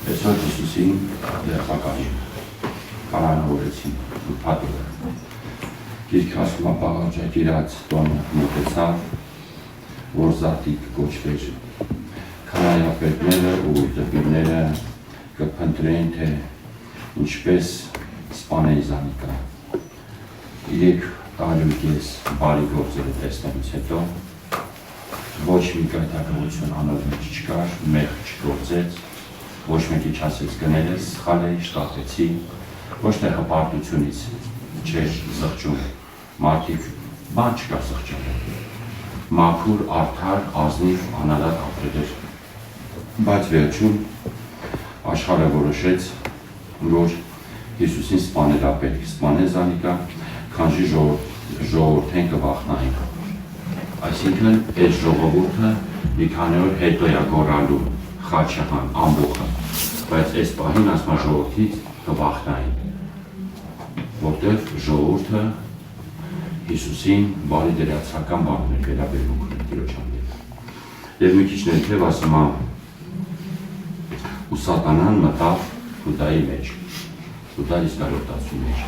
Այսօր Հիսուսին դերականի կանանավորեցին ու պատուղը։ Գիրք ասում ապաղարջակ իրաց տոնը մոտեցավ, որ զատիկ կոչվեր։ Քանայապետները ու դպիրները կփնտրեն, թե ինչպես սպանեի Զանիկա։ 3 տարուկես բարի գործերը տեսնելուց հետո ոչ մի գայթակղություն անոր մեջ չկար, մեղք չգործեց, ոչ մեկի չասեց գնել ես, սխալ էի, շտապեցի, ոչ թե հպարտությունից չէր զղջում, մարդիկ բան չկա զղջել, մաքուր, արդար, ազնիվ, անարատ ապրել էր, բայց վերջում աշխարհը որոշեց, որ Հիսուսին սպանելա պետք սպանել Զանիկա, քանզի ժողովուրդեն կվախնային։ Այսինքն այս ժողովուրդը մի քանի օր հետո է գոռալու խաչեղան, ամբոխը, բայց այս պահին ասма ժողովրդից կվախնային, որտեղ ժողովուրդը Հիսուսին բարի դերացական բանն էր վերաբերվում Տիրոջ հանդեպ։ Եվ մի քիչ ներքև ասում է, ու սատանան մտավ Հուդայի մեջ, Հուդա Իսկարիոտացու մեջ։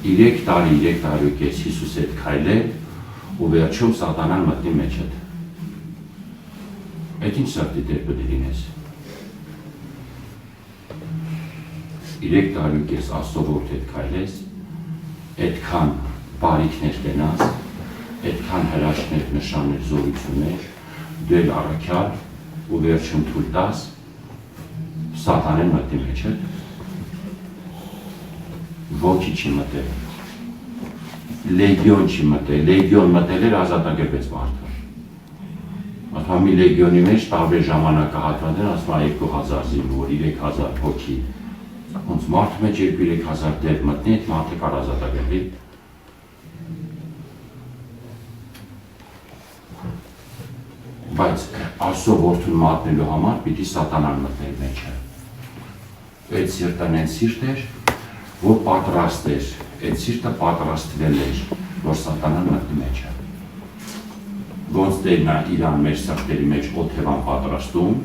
3 տարուկես Հիսուսի հետ քայլել ու վերջում սատանան մտնի մեջ հետ։ Այդ ինչ սրտի դեր պետք է լինես։ 3 տարուկես Աստծո որդի հետ քայլես, այդքան բարիքներ տենաս, այդքան հրաշքներ, նշաններ, զորություններ, դու էլ առաքյալ ու վերջում թույլ տաս սատանան մտնի մեջ հետ։ Ոչի չի մտել, լեգիոն չի մտել, լեգիոն մտել էր ազատագրվեց մարդը։ Ասում մի լեգիոնի մեջ տարբեր ժամանակահատվածներ, ասում 2000 զինվոր, 3000 հոգի, ոնց մարդու մեջ 2-3000 դեպ մտնի, այդ մարդը կար ազատագրվի։ Բայց Աստծո որդուն մատնելու համար պիտի սատանան մտնել մեջը։ Այդ սիրտն այն սիրտ էր, որ պատրաստ էր, այդ սիրտը պատրաստվել էր, որ սատանան մտնի մեջը։ Ոնց Տերն է իրան մեր սրտերի մեջ օթևան պատրաստում,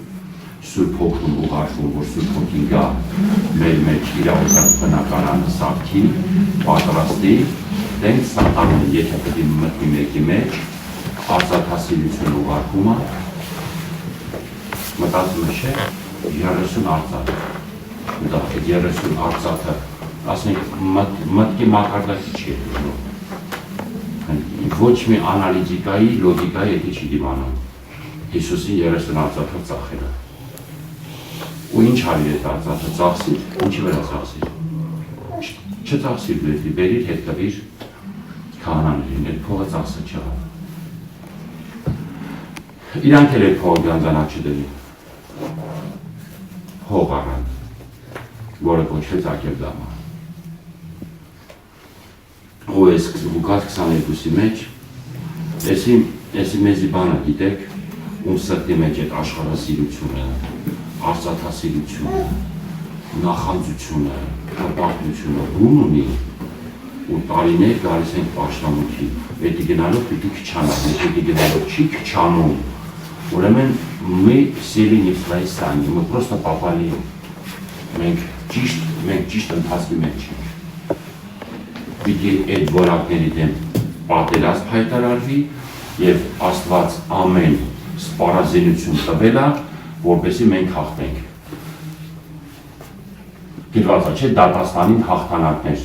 Սուրբ Հոգուն ուղարկում, որ Սուրբ Հոգին գա մեր մեջ իր բնականանը սարքի, պատրաստի, դեն սատանան եթե պետք է մտնի մեկի մեջ, արծաթասիրություն ուղարկում է, մտածում է չէ, 30 արծաթ, դա 30 արծաթը, ասենք մտքի մակարդակի չի ոչ մի անալիզիկայի, լոգիկայի էդի չի դիմանում, Հիսուսին 30 արծաթը ծախելը, ու ինչ հարիր էդ արծաթը ծախսիր, ինչի վրա ծախսիր, չծախսիր դեպի, բերիր հետ տվիր քահանաներին, այդ փողը ծախսը չեղավ, իրանք էլ այդ փողը գանձանակ չդրի, հող առան, որը կոչվեց Ակերդամը։ Ու ես Ղուկաս 22-ի մեջ, եսի մեզի բանը գիտեք, ում սրտի մեջ այդ աշխարհասիրությունը, արծաթասիրությունը, նախանձությունը, հպարտությունը բուն ունի, ու տարիներ գալիս ենք պաշտամունքի, պետք գնալով պիտի քչանալ, պետք գնալով չի քչանում, ուրեմն мы сели не в своей сани, мы просто попали, մենք ճիշտ ընթացքի մեջ ենք։ Պիտի այդ որակների դեմ պատերազմ հայտարարվի և Աստված ամեն սպառազինություն տվել է, որպեսզի մենք հաղթենք։ Գրված է, չէ, Դատաստանին հաղթանակներ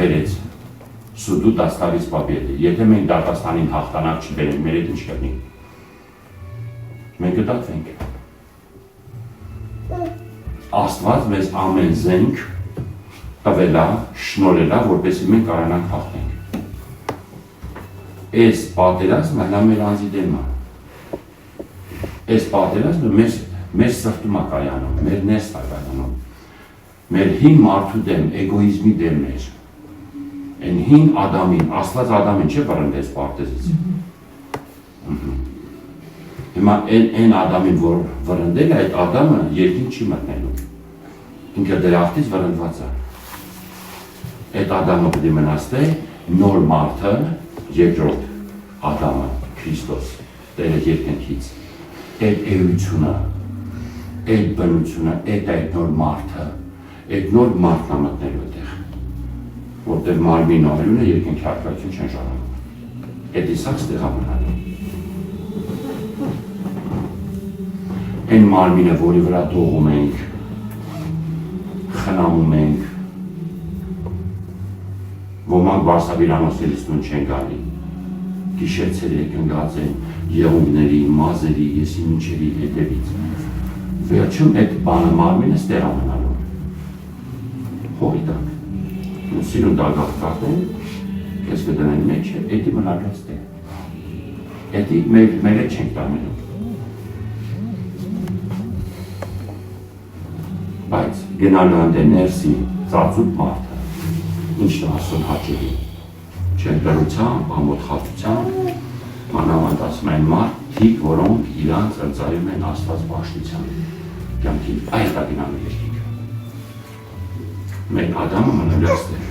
բերեց, սուդու դաստավից պաբեդը, եթե մենք Դատաստանին հաղթանակ չբերենք, մեր հետ ինչ կլինի։ Մենք կդատվենք։ Աստված մեզ ամեն զենք տվելա, շնորհելա, որպեսզի մենք կարողանանք հաղթենք։ Այս պատերազմը նա մեր անձի դեմ է։ Այս պատերազմը մեր սրտում է կայանում, մեր ներսն է կայանում, մեր հին մարդու դեմ, էգոիզմի դեմն էր։ Այն հին Ադամին, Աստված Ադամին չէ վռնդեց պարտեզից։ Հիմա այն Ադամին, որ վռնդել է, այդ Ադամը երկինք չի մտնելու։ Ինքը դրախտից վռնդված է։ Այդ Ադամը պետք է մնացնի նոր մարդը, երկրորդ Ադամը, Քրիստոս, Տերը երկնքից, այդ էությունը, այդ բնությունը, այդ նոր մարդը, այդ նոր մարդն ամատնելու այդեղ, որտեղ մարմին արյունը երկնքի առկայություն չեն ժառանգում։ Այդ իսակ ստեղ ամնալու։ Այն մարմինը, որի վրա դողում ենք, խնամում ենք, ոմանք Վարսավիրանոսներից տուն չեն գալի, գիշերցեր եկնգած են եղունգների, մազերի, եսի մինչերի հետևից։ Վերջում այդ բանը մարմինը ստեղ ամնալու։ Հողի տակ։ Ու սիրուն դագաղ կատեն, կես կդնեն մեջ է, էդի մնալու ստեղ։ Էդի մեր հետ չենք տամենում։ Բայց գնալու հանդե ներսի ծածուկ մարդը, ինչն ասում հաճելի, չեն դրությամբ, ամոտ խացությամբ, մանավանդ ասում են մարդիկ, որոնք իրանց ընծայում են Աստված բաշխության, կյանքին այդ ագինալու երկինքը։ Մեր Ադամը մնալու աստեղ։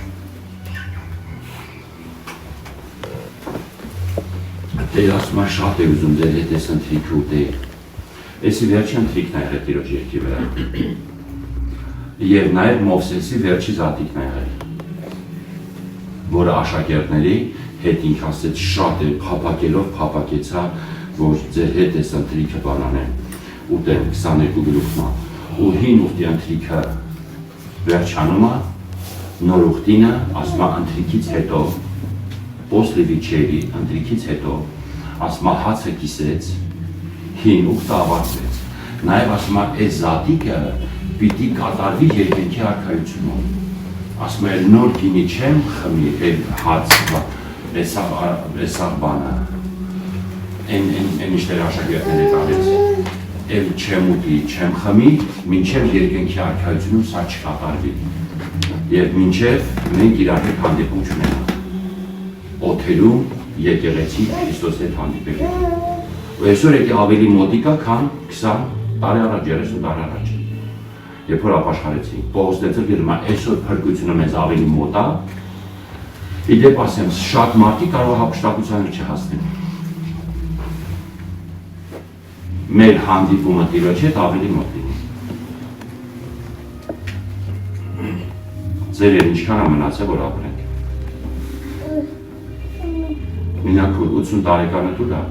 Դեր ասում է շատ է ուզում դեր հետ ես ընթրիք ու դեր։ Էսի վերջի ընթրիքն է եղել Տիրոջ երկի վրա։ Եվ նաև Մովսեսի վերջի զատիկն է եղել, որը աշակերտների հետ ինք ասեց շատ է փափակելով փափակեցա, որ ձեր հետ ես ընթրիքը բանանեն, ուտեն 22 գլուխնա, ու հին ուխտի ընթրիքը վերջանում է, նոր ուխտինը ասում է ընթրիքից հետո, պոսլիվիչերի ընթրիքից հետո, ասում է հացը կիսեց, հին ուխտը ավարտվեց, նաև ասում է այս զատիկը պիտի կատարվի երկնքի արքայությունում, ասում է նոր գինի չեմ խմի, հաց, էսաղ բանը, են իշտեր աշակերտներ հետ արեց, էլ չեմ ուտի, չեմ խմի, մինչև երկնքի արքայությունում սա չկատարվի, և մինչև մենք իրար հետ հանդիպում չունենանք, օթերում եկեղեցի Քրիստոս հետ հանդիպել ենք, ու այսօր եկի ավելի մոտիկա, քան 20 տարի առաջ, 30 տարի առաջ, երբ որ ապաշխարեցինք, Պողոստեցը գրում է, այսօր փրկությունը մեզ ավելի մոտ է, իդեպ ասեմ, շատ մարդիկ կարող հափշտակությանը չհասնեն։ Մեր հանդիպումը Տիրոջ հետ ավելի մոտ լինի։ Ձեր ինչքան է մնացել, որ ապրենք։ Մինակ 80 տարեկանը դու դա,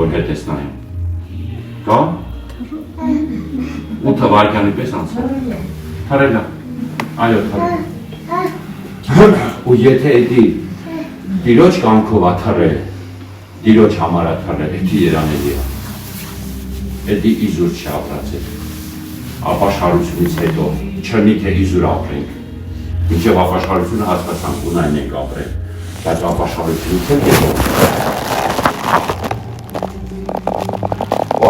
որ հետ ես նայում։ Կա։ 8 վարկյանի պես անցել, թարելա, այո թարել, ու եթե էդի Տիրոջ կամքով աթարել, Տիրոջ համար աթարել, էդի երանելի է, էդի իզուր չի ապրացել, ապաշխարությունից հետո, չնի թե իզուր ապրենք, մինչև ապաշխարությունը հասկացանք ունայն ենք ապրել, բայց ապաշխարությունից հետո,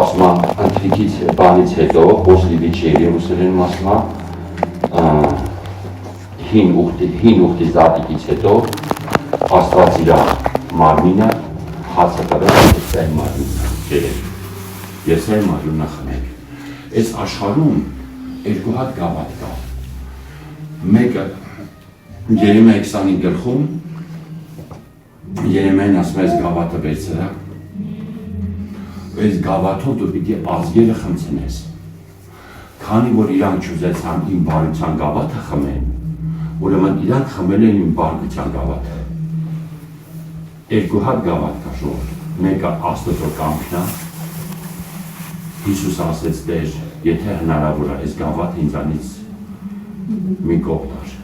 ասմա ընթրիքից բանից հետո, պոսլիվիչերի ռուսերեն ասմա հին ուխտի զատիկից հետո Աստված իր մարմինը հացը տվել ես այն մարմինը կերել ես այն մարմինը խմել այս աշխարհում երկու հատ գավաթ կա մեկը Երեմիա 25 գլխում Երեմիան ասում է այս գավաթը վերցրա այս գավաթով դու պիտի ազգերը խմցնես, քանի որ իրանք չուզեցան իմ բարության գավաթը խմեն, ուրեմն իրանք խմել են իմ բարկության գավաթը։ Երկու հատ գավաթ կա ժողովուրդ, մեկը Աստծո կամքն է, Հիսուս ասեց Տեր, եթե հնարավոր է այս գավաթը ինձանից մի կողմ տար։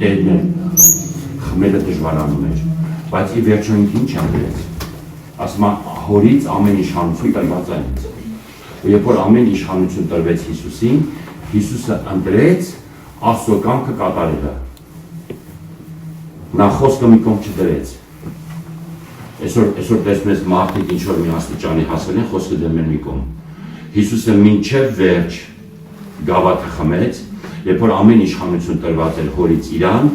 Տերն է խմելը դժվարանում էր, բայց ի վերջո ինքը ինչ անգրեց, ասում է հորից ամեն իշխանություն տրված է ինձ։ Ու երբ որ ամեն իշխանություն տրվեց Հիսուսին, Հիսուսը ընտրեց Աստծո կամքը կատարելը։ Նա խոսքը մի կողմ չդրեց։ Այսօր տեսնում ես մարդիկ ինչ որ մի աստիճանի հասել են, խոսքը դեմ են մի կողմ։ Հիսուսը մինչև վերջ գավաթը խմեց, երբ որ ամեն իշխանություն տրված էր հորից իրան,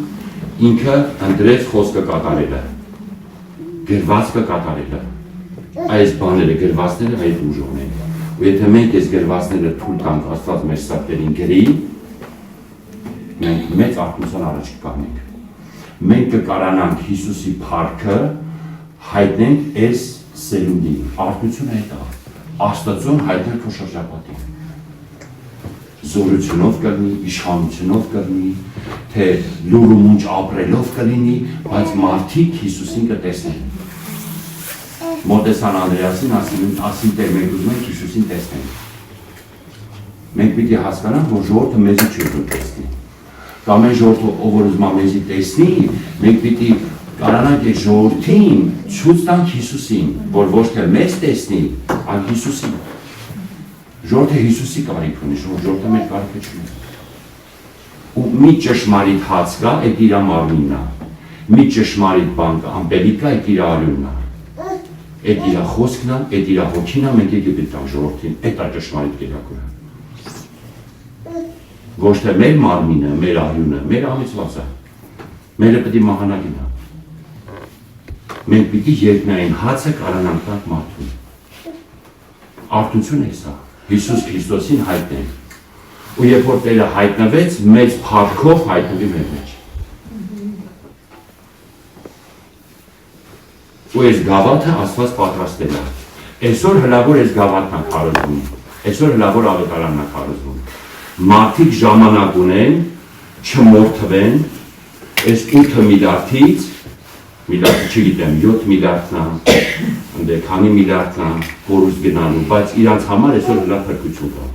ինքը ընտրեց խոսքը կատարելը, գրվածքը կատարելը։ Այս բաները գրվածները այդ ուժով են։ Ու եթե մենք այս գրվածները թույլ տանք Աստված մեր սրտերին գրի, մենք մեծ արտոնության առաջ կկանենք։ Մենք կկարանանք Հիսուսի փառքը հայտնենք այս սերունդին։ Արտոնությունը այդ է։ Աստծուն հայտնել քո շրջապատին։ զորությունով կլինի, իշխանությունով կլինի, թե լուր ու մունջ ապրելով կլինի, բայց մարդիկ Հիսուսին կտեսնեն։ Մոտեսան Անդրեասին ասին Տեր, մենք ուզում ենք Հիսուսին տեսնենք։ Մենք պիտի հասկանանք, որ ժողովուրդը մեզի չի ուզում տեսնի։ Կամ այն ժողովուրդը, ով որ ուզում է մեզի տեսնի, մենք պիտի կարողանանք այդ ժողովրդին ցույց տանք Հիսուսին, որ ոչ թե մեզ տեսնի, այլ Հիսուսին։ Ժողովուրդը Հիսուսի կարիք ունի, ժողովուրդը մեր կարիքը չունի։ Ու մի ճշմարիտ հաց կա, այդ իր մարմինն է։ Մի ճշմարիտ բան կա, ամպելիք կա, այդ իր արյունն է։ Այդ իր խոսքն է, այդ իր հոգին է, մենք եկել պետք է ժողովրդին, այդ է ճշմարիտ կերակուրը։ Ոչ թե մեր մարմինը, մեր արյունը, մեր ամիջվածը, մերը պետք է մահանագին է։ Մենք պիտի երկնային հացը կարողանանք տանք մարդուն։ Արթություն է սա, Հիսուս Քրիստոսին հայտնենք։ Ու երբ որ Տերը հայտնվեց, մեծ փառքով հայտնվի մեր մեջ։ Ու այս գավաթը Աստված պատրաստել է։ Այսօր հնարավոր այս գավաթն է քարոզվում։ Այսօր հնարավոր ավետարանն է քարոզվում։ Մարդիկ ժամանակ ունեն, չմորթվեն, այս 8 միլիարդից, միլիարդը չգիտեմ, 7 միլիարդն է, քանի միլիարդն է, կորուս գնալու, բայց իրանց համար այսօր հնար փրկություն կա։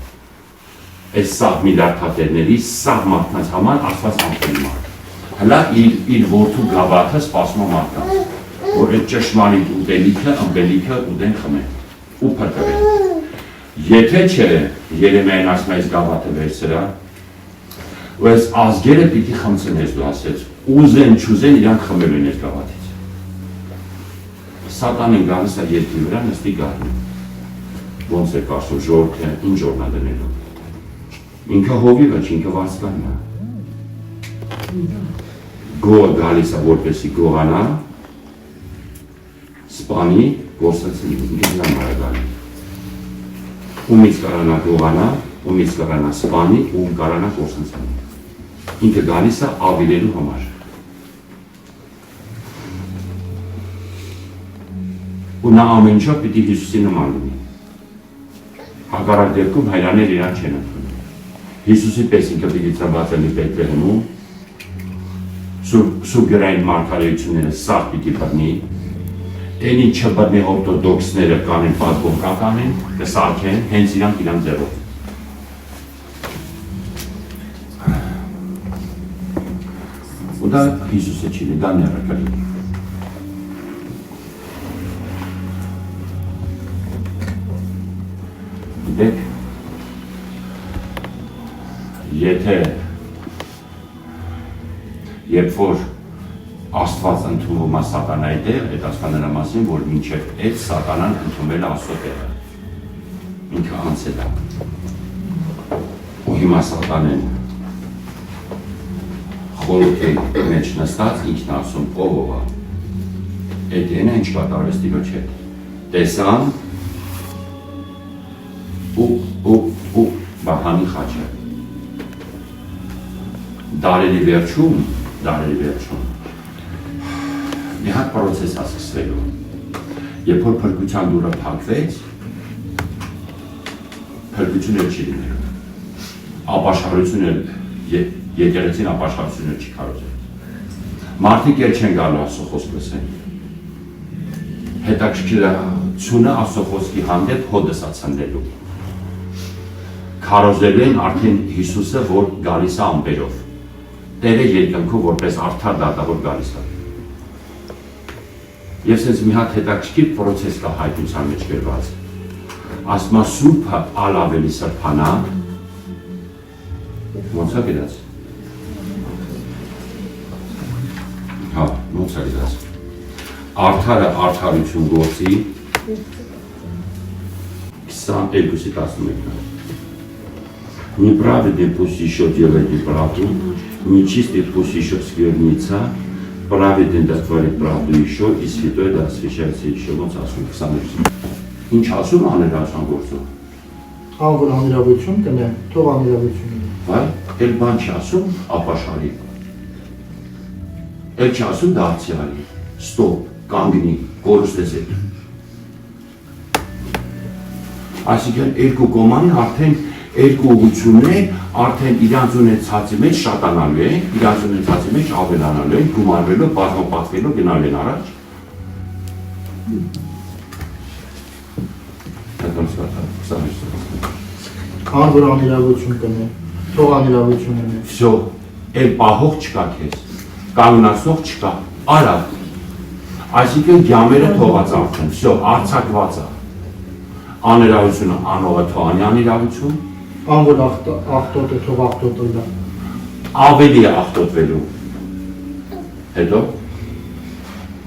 Այս սաղ միլիարդատերների, սաղ մարդկանց համար Աստված անցնի մարդ։ Հլա իր որդու գավաթը սպասում է մարդկանց, որ այդ ճշմարիտ ուտելիքը, ըմպելիքը ուտեն խմեն ու փրկվեն։ Եթե չէ, Երեմիային ասում է այս գավաթը վերցրա, ու այս ազգերը պիտի խմցեն, ես դու ասեց, ուզեն, չուզեն իրանք խմելու են այս գավաթից։ Սատանին գալիս է երկրի վրա նստի գարնի։ Ոնց է կարծում ժողովուրդը ինչ օրնա դնելու։ Ինքը հովիվը չի, ինքը վարձկանն է։ Գողը գալիս է որպեսի գողանա, սպանի, գործացնի, ինքը նա մարագալի։ Ումից կարանա գողանա, ումից կարանա սպանի, ում կարանա գործացնի։ Ինքը գալիս է ավիրելու համար։ Ու նա ամեն ինչ պիտի Հիսուսի նման լինի։ Հակառակ դեպքում հայրաներ իրան չեն ընդունում։ Հիսուսի պես ինքը պիտի ծնվածելի Բեթլեհեմում, սուրբ գրային մարգարեությունները սաղ պիտի բռնի, այն ինչ չբռնի օրթոդոքսները կանեն, պատկոն կանեն, կսարքեն, հենց իրանք իրան ձևով։ Ու դա Հիսուսը չի լինի, դա նեղը լինի։ Դեք, եթե երբ որ Աստված ընդունվում է սատանայի տեղ, այդ ասկան նրա մասին, որ մինչև այդ սատանան ընդունվել է Աստծո տեղը։ Ինքը անցել է։ Ու հիմա սատանեն խորհրդի մեջ նստած ինքն ասում ով է։ Այդ ենը ինչ կատարվեց Տիրոջ հետ։ Տեսան ու բահանի խաչը։ Դարերի վերջում մի հատ պրոցես է սկսվելու։ Երբ որ փրկության դուռը փակվեց, փրկությունը չի լինելու։ Ապաշխարությունը եկեղեցին ապաշխարությունը չի կարողացել։ Մարդիկ էլ չեն գալու Աստծո խոսք լսեն։ Հետաքրքրությունը Աստծո խոսքի հանդեպ հոդս է ցնդելու։ Քարոզելու են արդեն Հիսուսը, որ գալիս է ամպերով։ Տերը երկնքով որպես արդար դատավոր գալիս է։ Եվ սենց մի հատ հետաքրքիր պրոցես կա հայտնության մեջ գրված։ Ասում է սուրբը ալ ավելի սրբանա, ոնց է գրած։ Հա, ոնց է գրած։ Արդարը արդարություն գործի 22:11։ Неправедный пусть еще делает неправду, нечистый пусть еще сквернится, праведный да творит правду еще, и святой да освящается еще. Вот ասում 20. Ինչ ասում աներաշան գործը։ Անգոր անիրավություն կնե, թող անիրավություն։ Վայ, էլ բան չի ասում ապաշխարի։ Էլ չի ասում դարձյալի, ստոպ, կանգնի, կորուստես հետ։ Այսինքն երկու կոմանին արդեն երկու ուղղություններ արդեն իրանց ունեցածի մեջ շատանալու են, իրանց ունեցածի մեջ ավելանալու են, գումարվելով, բազմապատկվելով գնալու են առաջ։ Քան որ անիրավություն կնե, թող անիրավություն ունի։ Всё, էլ պահող չկա քեզ, կանոնացող չկա, արա։ Այսինքն գյամերը թողած արդեն, всё, արձակված է։ Աներավությունը անողը թողանի անիրավություն, Ան որ աղտոտ է, թող աղտոտը լա։ ավելի է աղտոտվելու։ Հետո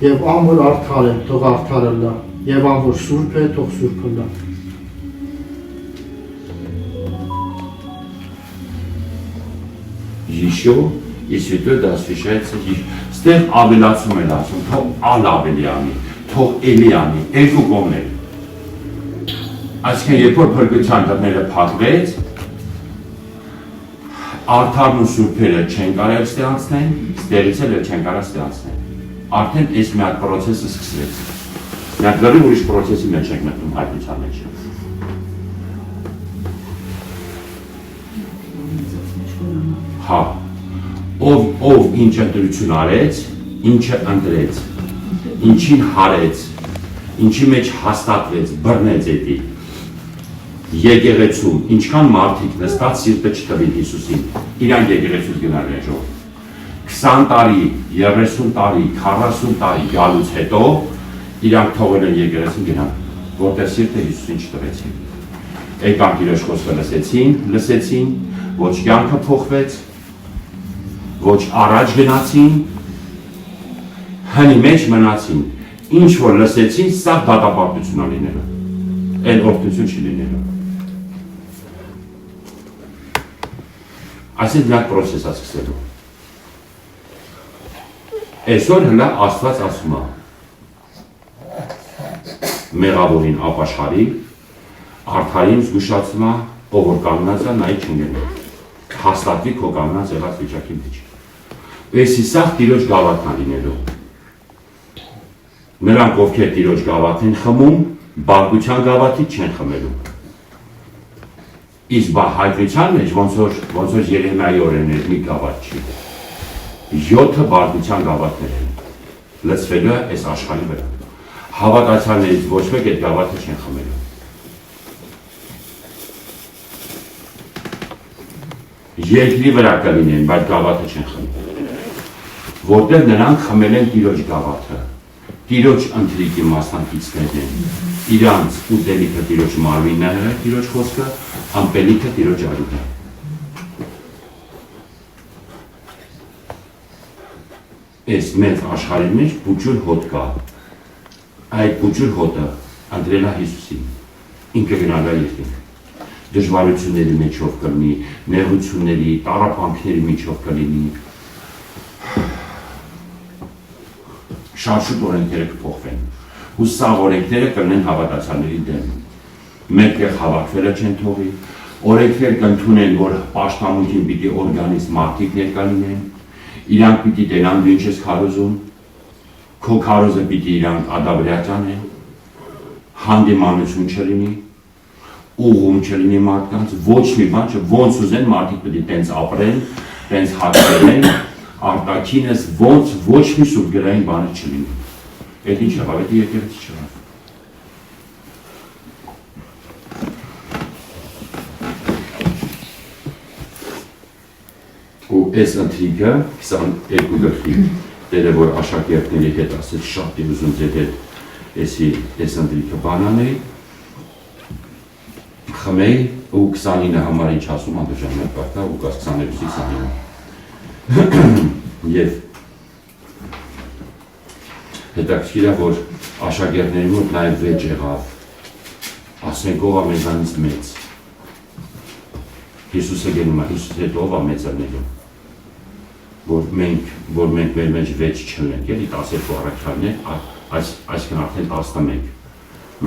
Եվ ան որ արդար է, թող արդարը լա։ Եվ ան որ սուրբ է, թող սուրբը լա։ Еще, если это освещается, ստեղ ավելացում են ասում, թող ալ ավելի անի, թող էլի անի, երկու կողմներ։ Այսինքն, երբ որ փրկության դռները փակվեց, արդարն ու սուրբերը չեն կարող ստեղծեն, ստեղից էլ չեն կարող ստեղծեն։ Արդեն այս մի հատ պրոցեսը սկսվեց։ Մենք լրիվ ուրիշ պրոցեսի մեջ ենք մտնում հայտնության մեջ։ Հա, ով ինչ ընտրություն արեց, ինչը ընտրեց, ինչին հարեց, ինչի մեջ հաստատվեց, բռնեց էդի։ Եկեղեցում, ինչքան մարդիկ նստած սիրտը չտվին Հիսուսին, իրանք եկեղեցուց գնալ են ժող։ 20 տարի, 30 տարի, 40 տարի գալուց հետո իրանք թողել են եկեղեցին գնալ, որտեղ սիրտը Հիսուսին չտվեցին։ Եկանք իրոջ խոսքը լսեցին, ոչ կյանքը փոխվեց, ոչ առաջ գնացին, հնի մեջ մնացին, ինչ որ լսեցին, սա դատապարտություն է լինելու, այն օրհնություն չի լինելու։ Այսինքն նա պրոցես է սկսելու։ Այսօր հլա Աստված ասում է մեղավորին ապաշխարի, արդարին զգուշացում է, ով որ կանգնած է, նայի չընկնի, հաստատվի քո կանգնած եղած վիճակի մեջ։ Այսի սաղ Տիրոջ գավաթն է լինելու։ Նրանք, ովքեր Տիրոջ գավաթն են խմում, բարկության գավաթից չեն խմելու։ Իսկ հայտնության մեջ ոնց որ Երեմիայի օրերն մի գավաթ չի։ 7 բարկության գավաթներ են, լցվելու է այս աշխարհի վրա։ Հավատացյալներից ոչ մեկ այդ գավաթը չեն խմելու։ Երկրի վրա կլինեն, բայց գավաթը չեն խմելու։ Որտեղ նրանք խմել են Տիրոջ գավաթը, Տիրոջ ընթրիկի մասնակիցներն են, իրանց ուտելիքը Տիրոջ մարմինն է, Տիրոջ խոսքը, ըմպելիքը Տիրոջ արյունը։ Այս մեծ աշխարհի մեջ բուջուր հոտ կա, այդ բուջուր հոտը ընտրել է Հիսուսին, ինքը գնալ է երկինք, դժվարությունների միջով կլինի, նեղությունների, տառապանքների միջով կլինի, շարժուտ օրենքները կփոխվեն, ու սա օրենքները կլինեն հավատացյալների դեմ, մեկտեղ հավաքվելը չեն թողի, օրենքներ կընդունեն, որ պաշտամունքին պիտի օրգանիզմ մարդիկ ներկա լինեն, իրանք պիտի տենան դու ինչ ես քարոզում, քո քարոզը պիտի իրանք ադաբրյաց անեն, հանդիմանություն չլինի, ուղում չլինի մարդկանց, ոչ մի բան չէ, ոնց ուզեն մարդիկ պիտի տենց ապրեն, տենց հատվեն, արտաքինս ոնց ոչ մի սուրբ գրային բանը չլինի։ Այդ ինչ եղավ, այդ եկեղեցի չեղավ։ Ու այս ընթրիկը 22 գլխի Տերը որ աշակերտների հետ ասեց շատ եմ ուզում ձեր հետ այս ընթրիկը բանանել, խմեի ու 29 համար ինչ ասում անդրժաններ պարտա ու 22-ի 29 և հետաքրքիր է, որ աշակերտների մոտ նաև վեճ եղավ, ասենք ով է մեզանից մեծ, Հիսուսը գնում է, Հիսուս հետ ով է մեծանելու, որ մենք մեր մեջ վեճ չլենք, էլի 12 առաքյալներ, այսքան արդեն 11,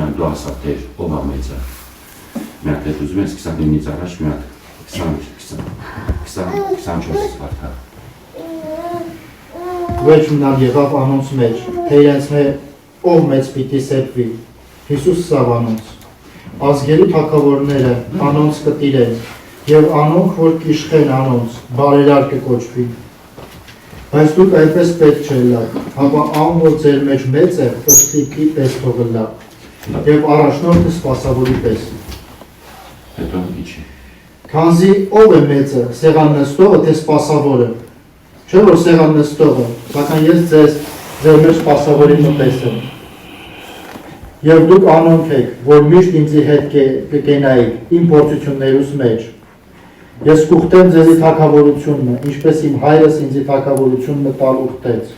մենք դու ասա Տեր, ով է մեծը, մի հատ հետ ուզում ես 29-ից առաջ, մի հատ 24-ից վարդա։ Վեճ մնալ եղավ անոնց մեջ, թե իրենց ով մեծ պիտի սեպվի, Հիսուս սավ անոնց, ազգերի թագավորները անոնց կտիրեն, եւ անոնք, որ կիշխեն անոնց, բարերար կկոչվի։ Բայց դուք այդպես պետք չէ լավ, հապա ան, որ ձեր մեջ մեծ է, ըստիկի պես թողը լավ, եւ առաջնորդը սպասավորի պես։ Հետո իջի։ Քանզի ով է մեծը, սեղան նստողը, թե սպասավորը։ Չէ՞ որ սեղան նստողը, սակայն ես ձեր մեջ սպասավորի պես եմ։ Եվ դուք անոնք եք, որ միշտ ինձի հետ կգենայիք իմ փորձություններուս մեջ։ Ես կուղտեմ ձեզի թագավորությունը, ինչպես իմ հայրս ինձի թագավորությունը տալ ուղտեց։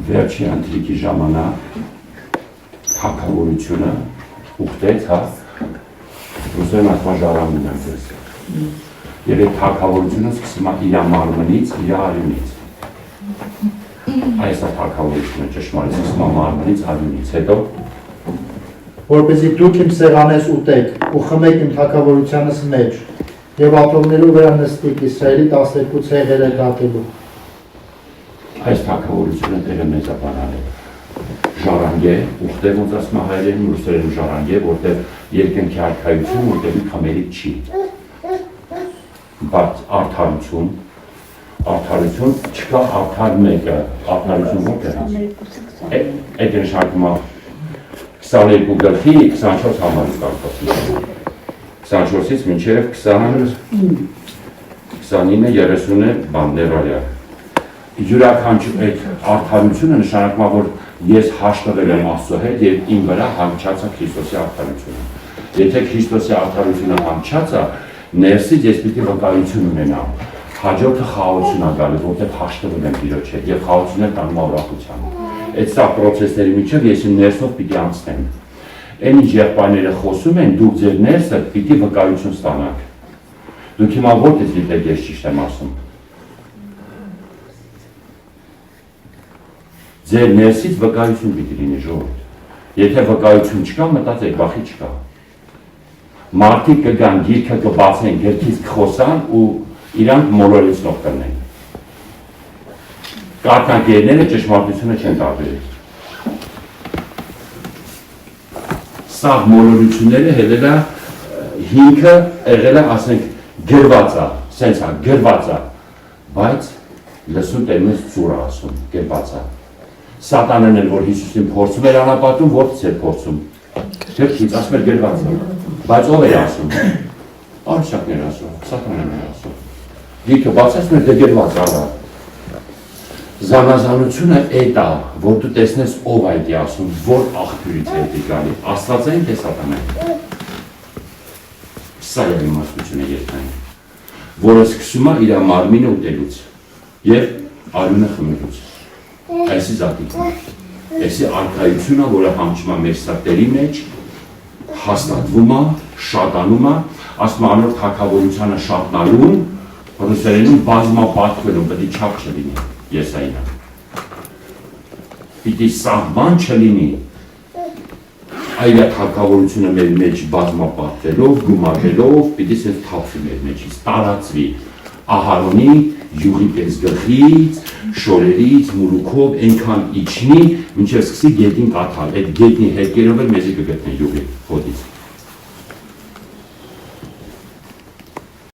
Վերջի անտրիկի ժամանակ թագավորությունը ուղտեց, հա, ուսեն ասման ժարանին այնպես։ Եվ այդ թագավորությունը սկսում է իր մարմնից, իր արյունից։ Այս է թագավորությունը ճշմարիտ սկսում է մարմնից, արյունից, հետո որպեսզի դուք իմ սեղանես ուտեք ու խմեք իմ թագավորությանս մեջ եւ աթոռներու վրա նստիկ Իսրայելի 12 ցեղերը դատելու։ Այս թագավորությունը Տերը մեզ է բանալել։ Ժառանգե, ուխտե ոնց ասում է հայերեն, ռուսերեն ժառանգե, որտեղ երկնքի արքայություն, որտեղ խմելիք չի։ Բայց արդարություն չկա արդար մեկը, արդարություն որտեղ է։ Այդ նշանակում է 22 գլխի 24 համարից կարգացում։ 24-ից մինչև 29-30 բանդերարյա։ Յուրաքանչյուր այդ արդարությունը նշանակում է, որ ես հաշտվել եմ Աստծո հետ եւ իմ վրա հանգչած է Քրիստոսի արդարությունը։ Եթե Քրիստոսի արդարությունը հանգչած է, ներսից ես պիտի վկայություն ունենամ։ Հաջորդը խաղաղություն է գալու, որտեղ հաշտվել եմ Տիրոջ հետ եւ խաղաղությունն տանում ուրախության։ Այդ սա process-ների միջև ես իմ ներսով պիտի անցնեմ։ Այն ինչ եղբայրները խոսում են, դուք ձեր ներսը պիտի վկայություն ստանաք։ Դուք հիմա որտե՞ց գիտեք ես ճիշտ եմ ասում։ Ձեր ներսից վկայություն պիտի լինի ժողովուրդ։ Եթե վկայություն չկա, մտածեք, վախի չկա։ Մարդիկ կգան, գիրքը կբացեն, գրքից կխոսան ու իրանք մոլորեցնող կլինեն։ Կարգանկերները ճշմարտությունը չեն տարբերել։ Սա մոլորությունները հելել է հիմքը եղել է, ասենք, գրված է, սենց է, գրված է, բայց լսում տերմից ծուր է ասում, գրված է։ Սատանեն էլ, որ Հիսուսին փորձում էր անապատում, որտից էր փորձում։ Գրքից, ասում էր գրված է, բայց ով էր ասում։ Արշակներ ասում, սատանեն էր ասում։ Գիրքը բացացնում էր, դե գրված է։ Զանազանությունը այդ է, որ դու տեսնես ով այդ է ասում, որ աղբյուրից հետ է գալի, Աստվածային թե սատանային։ Սա է իմաստությունը երկնային, որը սկսում է իր մարմինը ուտելուց եւ արյունը խմելուց։ Այսի զատիկն է, այսի արքայությունը, որը հանգչում է մեր սրտերի մեջ, հաստատվում է, շատանում է, ասում է անոր թագավորությանը շատնալուն, ռուսերենում բազմապատկվելուն, պետք է չափ չլինի։ Եսայինը։ Պիտի սահման չլինի, այլ թագավորությունը մեր մեջ բազմապատվելով, գումարվելով, պիտի սենց թափվի մեր մեջից, տարածվի Ահարոնի յուղի պես գլխից, շորերից, մուրուքով, այնքան իջնի, մինչև սկսի գետին կաթալ, այդ գետնի հետքերով էլ մեզի կգտնի յուղի հոտից։